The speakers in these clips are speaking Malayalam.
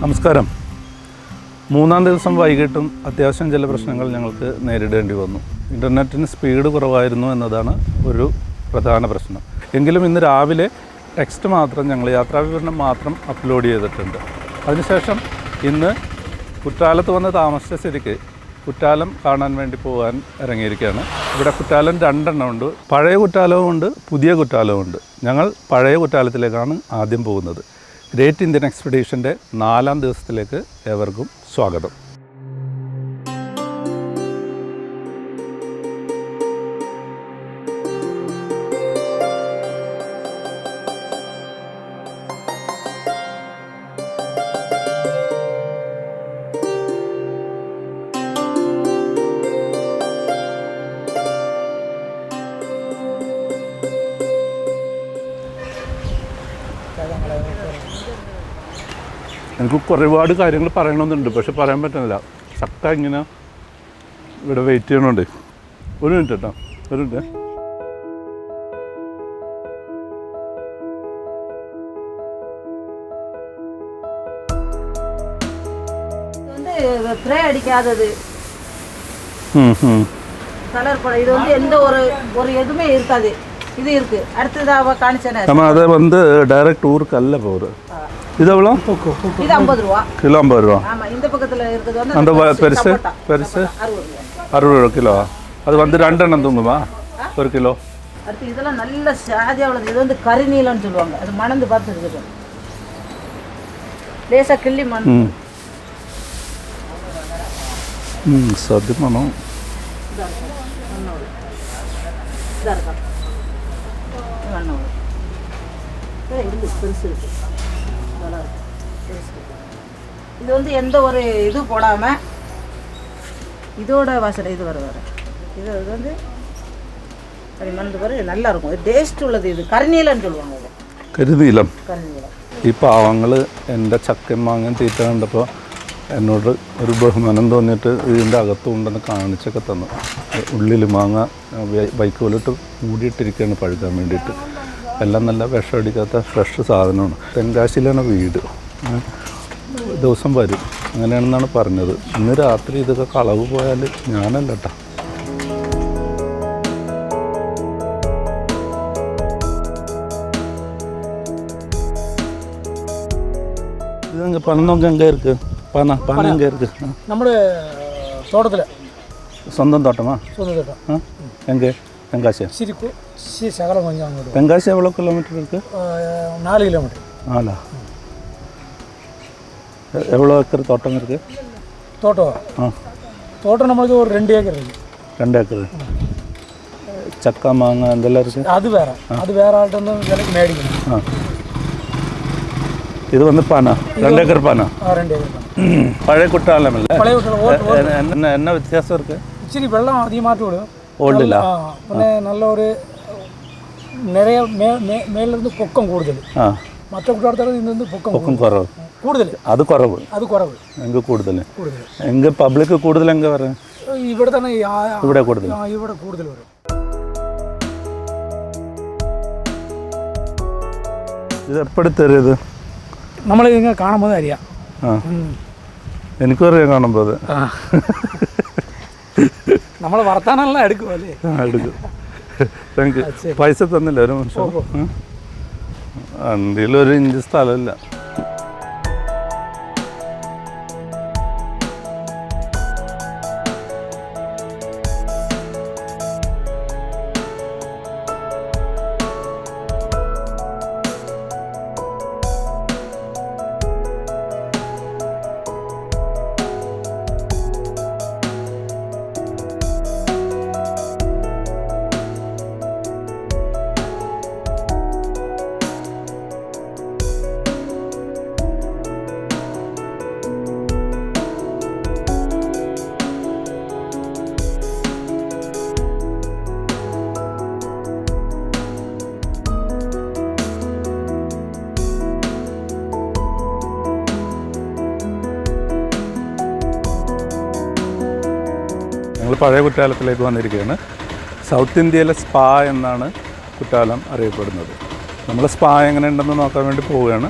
നമസ്കാരം. മൂന്നാം ദിവസം വൈകിട്ടും അത്യാവശ്യം ചില പ്രശ്നങ്ങൾ ഞങ്ങൾക്ക് നേരിടേണ്ടി വന്നു. ഇൻ്റർനെറ്റിന് സ്പീഡ് കുറവായിരുന്നു എന്നതാണ് ഒരു പ്രധാന പ്രശ്നം. എങ്കിലും ഇന്ന് രാവിലെ ടെക്സ്റ്റ് മാത്രം ഞങ്ങൾ യാത്രാവിവരണം മാത്രം അപ്ലോഡ് ചെയ്തിട്ടുണ്ട്. അതിനുശേഷം ഇന്ന് കുറ്റാലത്ത് വന്ന് താമസിച്ച സ്ഥിതിക്ക് കുറ്റാലം കാണാൻ വേണ്ടി പോകാൻ ഇറങ്ങിയിരിക്കുകയാണ്. ഇവിടെ കുറ്റാലം രണ്ടെണ്ണം ഉണ്ട്. പഴയ കുറ്റാലവും ഉണ്ട്, പുതിയ കുറ്റാലവും ഉണ്ട്. ഞങ്ങൾ പഴയ കുറ്റാലത്തിലേക്കാണ് ആദ്യം പോകുന്നത്. ഗ്രേറ്റ് ഇന്ത്യൻ എക്സ്പെഡീഷൻ്റെ 4ാം ദിവസത്തിലേക്ക് ഏവർക്കും സ്വാഗതം. എനിക്ക് ഒരുപാട് കാര്യങ്ങൾ പറയണമെന്നുണ്ട്, പക്ഷെ പറയാൻ പറ്റുന്നില്ല. ചക്ക ഇങ്ങനെ ഇവിടെ വെയിറ്റ് ചെയ്യണുണ്ട്. ഒരു മിനിറ്റ് കേട്ടോ, ഒരു മിനിറ്റ്. அது வந்து டைரக்ட் ஊருக்கு அல்ல போகுது. இது எவ்வளோ? இது 50 ரூபா. கிலோ 50 ரூபா. ஆமா, இந்த பக்கத்துல இருக்குது வந்து அந்த பெருசு 60 ரூபா கிலோ. அது வந்து ரெண்டெண்ணம் தூங்குமா ஒரு கிலோ? அடுத்து இதெல்லாம் நல்ல சாதியா உள்ளது. இது வந்து கரிநீலம்னு சொல்லுவாங்க. அது மணந்து பார்த்து இருக்குது. லேசா கிள்ளி மணந்து. சத்தியமானோ இது வந்து எந்த ஒரு இது போடாமல் இதோட வாசனை இது வர இது வந்து அப்படி மணந்து பாரு, நல்லா இருக்கும். இது டேஸ்ட் உள்ளது. இது கரிநீலம்னு சொல்லுவாங்க. இது കരുനീലം. ഈ പാവങ്ങൾ എൻ്റെ ചക്കയും മാങ്ങയും തീറ്റ കണ്ടപ്പോൾ എന്നോട് ഒരു ബഹുമാനം തോന്നിയിട്ട് ഇതിൻ്റെ അകത്തുണ്ടെന്ന് കാണിച്ചൊക്കെ തന്നു. ഉള്ളിൽ മാങ്ങ ബൈക്ക് പോലിട്ട് മൂടിയിട്ടിരിക്കുകയാണ് പഴുക്കാൻ വേണ്ടിയിട്ട്. എല്ലാം നല്ല വിഷമടിക്കാത്ത ഫ്രഷ് സാധനമാണ്. തെങ്കാശിയിലാണ് വീട്. ദിവസം വരും അങ്ങനെയാണെന്നാണ് പറഞ്ഞത്. ഇന്ന് രാത്രി ഇതൊക്കെ കളവ് പോയാൽ ഞാനല്ല കേട്ടോ. ഇത് പണം നോക്കി എங்கே ഇருக்கு? പണം എங்கே ഇருக்கு? നമ്മുടെ തോട്ടത്തിൽ. സ്വന്തം തോട്ടമാ? സ്വന്തം തോട്ടം. എங்கே? തെങ്കാശി. ശകലം கொஞ்சம் അങ്ങോട്ട്. തെങ്കാശി എவ்வளோ കിലോമീറ്റർ இருக்கு? 4 കിലോമീറ്റർ. 4 எவ்வளோ ஏக்கர் தோட்டம் இருக்கு? தோட்டம் தோட்டம் நம்மளுக்கு ஒரு 2 ஏக்கர் இருக்கு. 2 ஏக்கர். ചക്ക മാങ്ങ എന്തെല്ലാം ഇருக்கு? അത് വേറെ ആയിട്ടൊന്നും വിലക്ക് മേടിക്കണം. ഇത് വന്ന് പാന 2 ഏക്കർ പാന. 2 ഏക്കർ പാന. പഴയ കുട്ടാലമല്ലേ? പഴയ കുട്ടാലം. എന്നാ വ്യത്യാസം ഇருக்கு? ഇച്ചിരി വെള്ളം അധികമായിട്ട് വിടും. ഓൾഡില്ല. പിന്നെ നല്ല ഒരു നിറയെ മേലിലിருந்து പൊക്കം കൂടുതൽ. മറ്റേ കുട്ടാലത്തിൽ നിന്ന് പൊക്കം കുറവ്. കൂടുതൽ. അത് കുറവ്. എങ്കിൽ കൂടുതൽ. എങ്കിൽ പബ്ലിക് കൂടുതൽ എങ്കിൽ പറയാം. ഇവിടെ തന്നെ ഇവിടെ കൂടുതൽ വരും. ഇത് എപ്പോഴും തരുത് നമ്മൾ ഇങ്ങനെ കാണുമ്പോൾ അറിയാം. എനിക്കും അറിയാം കാണുമ്പോൾ. അത് നമ്മൾ വർത്താനെല്ലാം എടുക്കും അല്ലേ? എടുക്കും. Thank you. പൈസ തന്നില്ല ഒരു നിമിഷം. വണ്ടിയിൽ 1 ഇഞ്ച് സ്ഥലമില്ല. പഴയ കുറ്റാലത്തിലേക്ക് വന്നിരിക്കുകയാണ്. സൗത്ത് ഇന്ത്യയിലെ സ്പാ എന്നാണ് കുറ്റാലം അറിയപ്പെടുന്നത്. നമ്മൾ സ്പാ എങ്ങനെയുണ്ടെന്ന് നോക്കാൻ വേണ്ടി പോവുകയാണ്.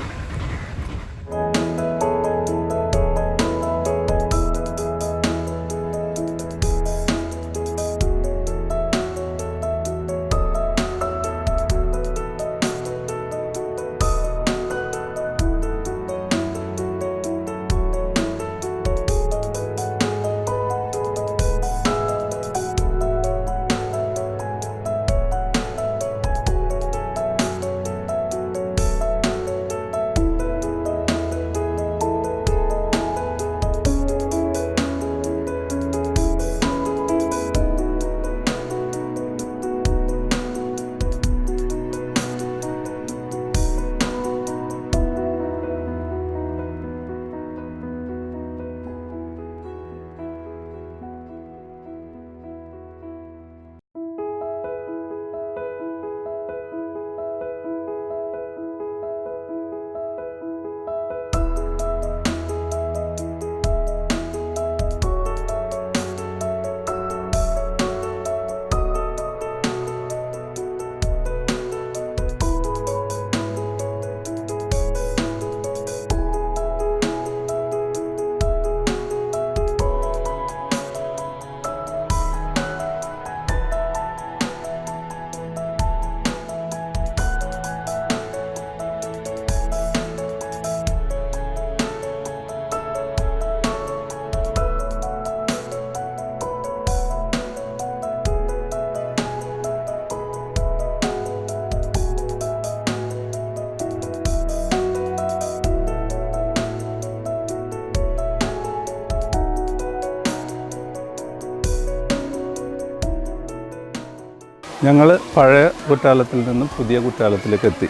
ഞങ്ങൾ പഴയ കുറ്റാലത്തിൽ നിന്നും പുതിയ കുറ്റാലത്തിലേക്ക് എത്തി.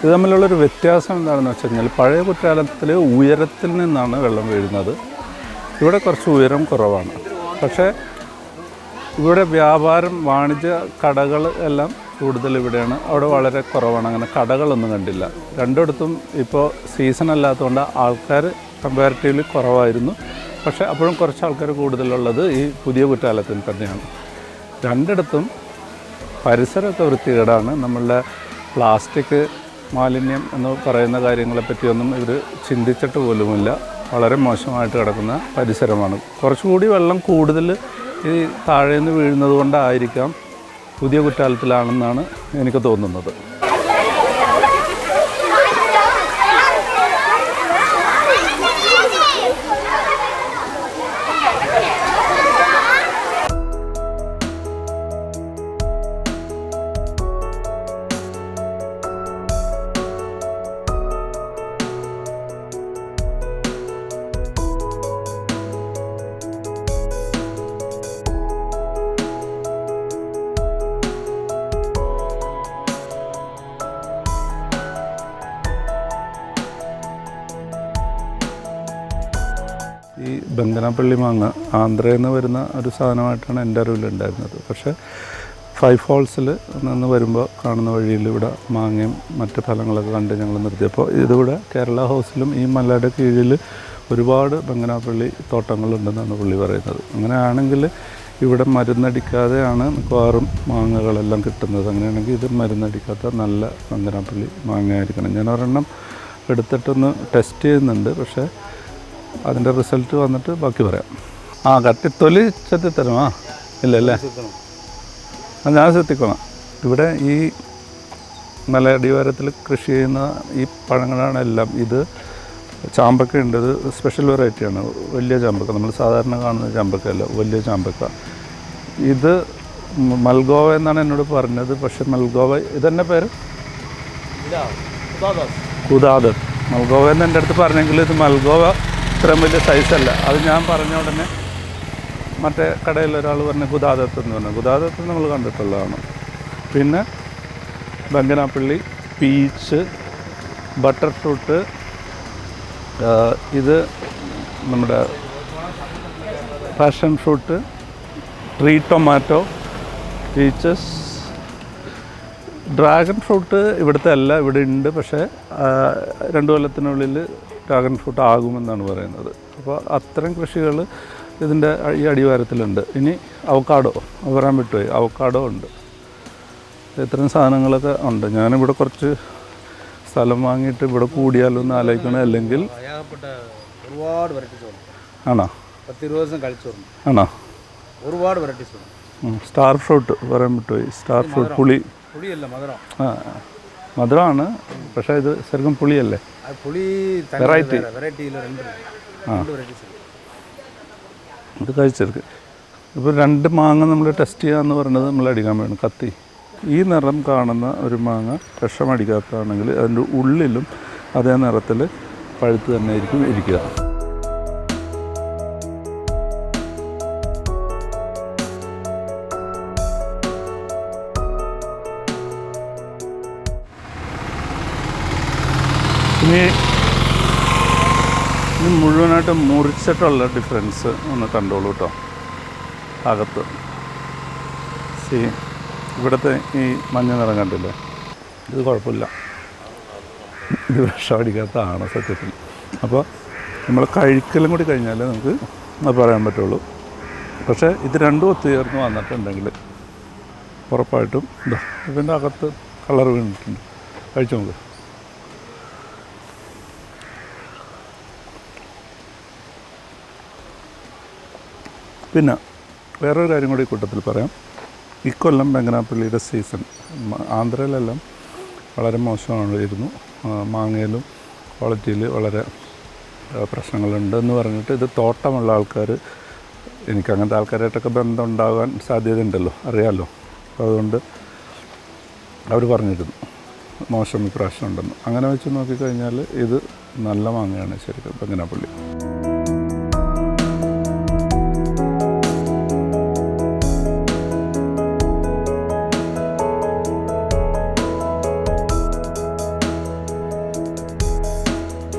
ഇത് തമ്മിലുള്ളൊരു വ്യത്യാസം എന്താണെന്ന് വെച്ച് കഴിഞ്ഞാൽ പഴയ കുറ്റാലത്തിൽ ഉയരത്തിൽ നിന്നാണ് വെള്ളം വീഴുന്നത്. ഇവിടെ കുറച്ച് ഉയരം കുറവാണ്. പക്ഷേ ഇവിടെ വ്യാപാരം വാണിജ്യ കടകൾ എല്ലാം കൂടുതൽ ഇവിടെയാണ്. അവിടെ വളരെ കുറവാണ്. അങ്ങനെ കടകളൊന്നും കണ്ടില്ല. രണ്ടിടത്തും ഇപ്പോൾ സീസൺ അല്ലാത്തതുകൊണ്ട് ആൾക്കാർ കമ്പാരിറ്റീവ്ലി കുറവായിരുന്നു. പക്ഷേ അപ്പോഴും കുറച്ച് ആൾക്കാർ കൂടുതലുള്ളത് ഈ പുതിയ കുറ്റാലത്തിൽ തന്നെയാണ്. രണ്ടിടത്തും പരിസരമൊക്കെ വൃത്തികേടാണ്. നമ്മളുടെ പ്ലാസ്റ്റിക് മാലിന്യം എന്ന് പറയുന്ന കാര്യങ്ങളെപ്പറ്റിയൊന്നും ഇവർ ചിന്തിച്ചിട്ട് പോലുമില്ല. വളരെ മോശമായിട്ട് കിടക്കുന്ന പരിസരമാണ്. കുറച്ചുകൂടി വെള്ളം കൂടുതൽ ഈ താഴേന്ന് വീഴുന്നത് കൊണ്ടായിരിക്കാം പുതിയ കുറ്റാലത്തിലാണെന്നാണ് എനിക്ക് തോന്നുന്നത്. ഈ ബംഗനാപ്പള്ളി മാങ്ങ ആന്ധ്രയിൽ നിന്ന് വരുന്ന ഒരു സാധനമായിട്ടാണ് എൻ്റെ അറിവിലുണ്ടായിരുന്നത്. പക്ഷേ 5 ഫാൾസിൽ നിന്ന് വരുമ്പോൾ കാണുന്ന വഴിയിൽ ഇവിടെ മാങ്ങയും മറ്റ് ഫലങ്ങളൊക്കെ കണ്ട് ഞങ്ങൾ നിർത്തിയപ്പോൾ ഇതിവിടെ കേരള ഹൗസിലും ഈ മലയുടെ കീഴിൽ ഒരുപാട് ബംഗനാപ്പള്ളി തോട്ടങ്ങളുണ്ടെന്നാണ് പുള്ളി പറയുന്നത്. അങ്ങനെയാണെങ്കിൽ ഇവിടെ മരുന്നടിക്കാതെയാണ് മിക്കവാറും മാങ്ങകളെല്ലാം കിട്ടുന്നത്. അങ്ങനെയാണെങ്കിൽ ഇത് മരുന്നടിക്കാത്ത നല്ല ബംഗനാപ്പള്ളി മാങ്ങയായിരിക്കണം. ഞാൻ ഒരെണ്ണം എടുത്തിട്ടൊന്ന് ടെസ്റ്റ് ചെയ്യുന്നുണ്ട്. പക്ഷേ അതിൻ്റെ റിസൾട്ട് വന്നിട്ട് ബാക്കി പറയാം. കട്ടിത്തൊലി ചെത്തിത്തരുമോ? ഇല്ലല്ലേ, ഞാൻ ചെത്തിക്കോളാം. ഇവിടെ ഈ മലയടിവാരത്തിൽ കൃഷി ചെയ്യുന്ന ഈ പഴങ്ങളാണ് എല്ലാം. ഇത് ചാമ്പക്ക ഉണ്ട്. ഇത് സ്പെഷ്യൽ വെറൈറ്റിയാണ്. വലിയ ചാമ്പക്ക, നമ്മൾ സാധാരണ കാണുന്ന ചാമ്പക്കയല്ല, വലിയ ചാമ്പക്ക. ഇത് മൽഗോവ എന്നാണ് എന്നോട് പറഞ്ഞത്. പക്ഷേ മൽഗോവ ഇതെന്നെ പേര് കുദാദത്ത്. മൽഗോവ എന്ന് എൻ്റെ അടുത്ത് പറഞ്ഞെങ്കിൽ ഇത് മൽഗോവ ഇത്രയും വലിയ സൈസല്ല. അത് ഞാൻ പറഞ്ഞ ഉടനെ മറ്റേ കടയിൽ ഒരാൾ പറഞ്ഞു കുദാദത്ത് എന്ന് പറഞ്ഞു. കുദാദത്ത് നമ്മൾ കണ്ടിട്ടുള്ളതാണ്. പിന്നെ ബംഗനാപ്പള്ളി, പീച്ച്, ബട്ടർ ഫ്രൂട്ട്, ഇത് നമ്മുടെ passion fruit, tree tomato, peaches, dragon fruit ഇവിടുത്തെ അല്ല, ഇവിടെ ഉണ്ട്. പക്ഷേ 2 കൊല്ലത്തിനുള്ളിൽ ഡ്രാഗൺ ഫ്രൂട്ട് ആകുമെന്നാണ് പറയുന്നത്. അപ്പോൾ അത്തരം കൃഷികൾ ഇതിൻ്റെ ഈ അടിവാരത്തിലുണ്ട്. ഇനി അവക്കാഡോ പറയാൻ വിട്ടുപോയി. അവക്കാഡോ ഉണ്ട്. ഇത്തരം സാധനങ്ങളൊക്കെ ഉണ്ട്. ഞാനിവിടെ കുറച്ച് സ്ഥലം വാങ്ങിയിട്ട് ഇവിടെ കൂടിയാലോ എന്ന് ആലോചിക്കണം. അല്ലെങ്കിൽ ഒരുപാട് വെറൈറ്റീസ് ആണോ? 10-20 ദിവസം കഴിച്ചു ആണോ? ഒരുപാട് വെറൈറ്റീസ്. സ്റ്റാർ ഫ്രൂട്ട് പറയാൻ വിട്ടുപോയി. സ്റ്റാർ ഫ്രൂട്ട് പുളിയല്ല, മധുരം. മധുരമാണ്. പക്ഷേ ഇത് ശരിക്കും പുളിയല്ലേ? വെറൈറ്റി. ഇത് കഴിച്ചെടുക്ക്. ഇപ്പോൾ 2 മാങ്ങ നമ്മൾ ടെസ്റ്റ് ചെയ്യാമെന്ന് പറഞ്ഞത് നമ്മൾ അടിക്കാൻ വേണം കത്തി. ഈ നിറം കാണുന്ന ഒരു മാങ്ങ വിഷമടിക്കാത്തതാണെങ്കിൽ അതിൻ്റെ ഉള്ളിലും അതേ നിറത്തിൽ പഴുത്ത് തന്നെ ആയിരിക്കും ഇരിക്കുക. ഇനി മുഴുവനായിട്ട് മുറിച്ചിട്ടുള്ള ഡിഫറൻസ് ഒന്ന് കണ്ടോളൂ കേട്ടോ. അകത്ത് ഇവിടുത്തെ ഈ മഞ്ഞ നിറം കണ്ടില്ലേ? ഇത് കുഴപ്പമില്ല. ഇത് വിഷമടിക്കാത്തതാണ് സത്യത്തിൽ. അപ്പോൾ നമ്മൾ കഴിക്കലും കൂടി കഴിഞ്ഞാൽ നമുക്ക് അത് പറയാൻ പറ്റുള്ളൂ. പക്ഷേ ഇത് രണ്ടും ഒത്തുചേർന്ന് വന്നിട്ടുണ്ടെങ്കിൽ ഉറപ്പായിട്ടും ഇതാ ഇതിൻ്റെ അകത്ത് കളർ വീണിട്ടുണ്ട്. കഴിച്ചു നോക്ക്. പിന്നെ വേറൊരു കാര്യം കൂടി കൂട്ടത്തിൽ പറയാം. ഇക്കൊല്ലം ബംഗനാപ്പള്ളിയുടെ സീസൺ ആന്ധ്രയിലെല്ലാം വളരെ മോശമായിരുന്നു. മാങ്ങയിലും ക്വാളിറ്റിയിൽ വളരെ പ്രശ്നങ്ങളുണ്ടെന്ന് പറഞ്ഞിട്ട് ഇത് തോട്ടമുള്ള ആൾക്കാർ, എനിക്ക് അങ്ങനത്തെ ആൾക്കാരായിട്ടൊക്കെ ബന്ധം ഉണ്ടാകാൻ സാധ്യതയുണ്ടല്ലോ, അറിയാമല്ലോ. അപ്പോൾ അതുകൊണ്ട് അവർ പറഞ്ഞിരുന്നു മോശം ഇപ്രാവശ്യം ഉണ്ടെന്ന്. അങ്ങനെ വെച്ച് നോക്കിക്കഴിഞ്ഞാൽ ഇത് നല്ല മാങ്ങയാണ് ശരിക്കും ബംഗനാപ്പള്ളി.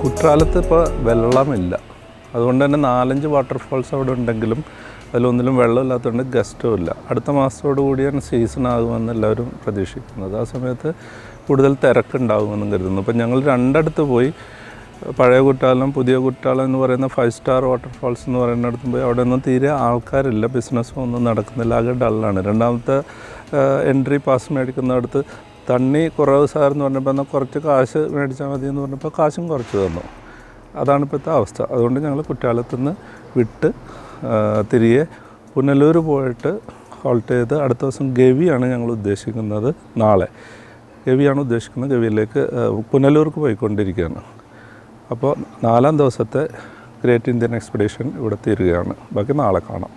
കുട്രാലത്ത് ഇപ്പോൾ വെള്ളമില്ല. അതുകൊണ്ട് തന്നെ 4-5 വാട്ടർഫാൾസ് അവിടെ ഉണ്ടെങ്കിലും അതിലൊന്നിലും വെള്ളമില്ലാത്തതുകൊണ്ട് ഗസ്റ്റും ഇല്ല. അടുത്ത മാസത്തോടു കൂടിയാണ് സീസൺ ആകുമെന്ന് എല്ലാവരും പ്രതീക്ഷിക്കുന്നത്. ആ സമയത്ത് കൂടുതൽ തിരക്കുണ്ടാകുമെന്നും കരുതുന്നു. അപ്പം ഞങ്ങൾ രണ്ടിടത്ത് പോയി, പഴയ കുറ്റാലം, പുതിയ കുറ്റാലം എന്ന് പറയുന്ന 5 സ്റ്റാർ വാട്ടർഫാൾസ് എന്ന് പറയുന്നിടത്തും പോയി. അവിടെ ഒന്നും തീരെ ആൾക്കാരില്ല, ബിസിനസ്സും ഒന്നും നടക്കുന്നില്ല, ആകെ ഡള്ളാണ്. രണ്ടാമത്തെ എൻട്രി പാസ് മേടിക്കുന്നിടത്ത് തണ്ണി കുറവ് സാർ എന്ന് പറഞ്ഞപ്പോൾ എന്നാൽ കുറച്ച് കാശ് മേടിച്ചാൽ മതി എന്ന് പറഞ്ഞപ്പോൾ കാശും കുറച്ച് തന്നു. അതാണ് ഇപ്പോഴത്തെ അവസ്ഥ. അതുകൊണ്ട് ഞങ്ങൾ കുറ്റാലത്തുനിന്ന് വിട്ട് തിരികെ പുനലൂർ പോയിട്ട് ഹോൾട്ട് ചെയ്ത് അടുത്ത ദിവസം ഗവിയാണ് ഞങ്ങൾ ഉദ്ദേശിക്കുന്നത്. നാളെ ഗവിയാണ് ഉദ്ദേശിക്കുന്നത്. ഗവിയിലേക്ക് പുനലൂർക്ക് പോയിക്കൊണ്ടിരിക്കുകയാണ്. അപ്പോൾ 4-ാം ദിവസത്തെ ഗ്രേറ്റ് ഇന്ത്യൻ എക്സ്പെഡീഷൻ ഇവിടെ തീരുകയാണ്. ബാക്കി നാളെ കാണാം.